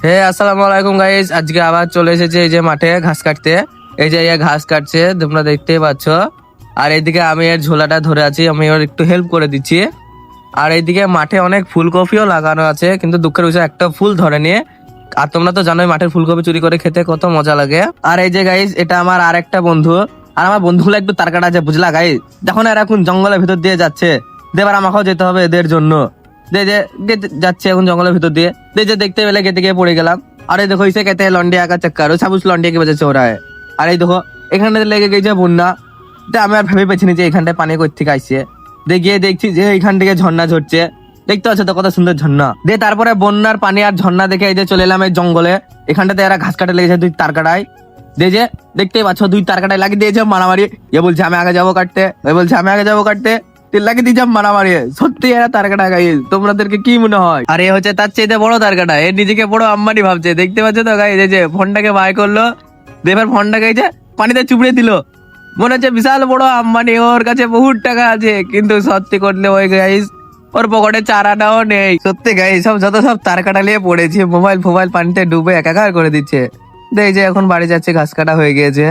আসসালামু আলাইকুম গাইস। আজকে আবার চলে এসেছে এই যে মাঠে ঘাস কাটতে। এই যে ঘাস কাটছে, তোমরা দেখতেই পাচ্ছ। আর এইদিকে আমি এর ঝোলাটা ধরে আছি, আমি ওর একটু হেল্প করে দিচ্ছি। আর এইদিকে মাঠে অনেক ফুলকপিও লাগানো আছে, কিন্তু দুঃখের বিষয় একটা ফুল ধরেনি। আর তোমরা তো জানোই মাঠের ফুলকপি চুরি করে খেতে কত মজা লাগে। আর এই যে গাইস, এটা আমার আরেকটা বন্ধু। আর আমার বন্ধুগুলো একটু তার কাটা আছে, বুঝলা গাইস? দেখো না এরা এখন জঙ্গলের ভিতর দিয়ে যাচ্ছে। এবার আমাকেও যেতে হবে এদের জন্য। যাচ্ছে এখন জঙ্গলের ভিতর দিয়ে। যে দেখতে পেলে কেটে গিয়ে পড়ে গেলাম। আরে দেখো ইসে कहते हैं लौंडिया का चक्कर, वो सब उस लौंडिया की वजह से हो रहा है। আর এই দেখো এখানে লেগে গেছে বন্যা। এটা আমি আর ভেবে পেয়েছি যে এখানটায় পানি কই থেকে আসছে। গিয়ে দেখছি যে এখান থেকে ঝর্ণা ঝরছে। দেখতে পাচ্ছ তো কত সুন্দর ঝর্ণা। তারপরে বন্যার পানি আর ঝর্ণা দেখে এই যে চলে এলাম এই জঙ্গলে। এখানটাতে এরা ঘাস কাটে লেগেছে দুই তার কাটায়। যে দেখতেই পাচ্ছ দুই তার কাটায় লাগিয়ে দিয়েছে মারামারি। এ বলছে আমি আগে যাবো কাটতে, এ বলছে আমি আগে যাবো কাটতে। লাগিয়ে দিয়েছে মারামারি। সত্যি এরা তার কাটা গাইস, তোমাদেরকে কি মনে হয়? আর এ হচ্ছে তার চাইতে বড় তার কাটা। এ নিজেকে বড় আম্বানি ভাবছে। দেখতে পাচ্ছ তো গাইস, এই যে ফোনটাকে বাই করলো, এবার ফোনটাকে এই যে পানিতে চুবড়ে দিল। মনে হচ্ছে বিশাল বড় আম্বানি, ওর কাছে বহুত টাকা আছে। কিন্তু সত্যি করলে ওই গাইস ওর পকেটে চারাটাও নেই। সত্যি গাইস, যত সব তার কাটা নিয়ে পড়েছে, মোবাইল পানিতে ডুবে একাকার করে দিচ্ছে। এই যে এখন বাড়ি যাচ্ছে, ঘাস কাটা হয়ে গিয়েছে।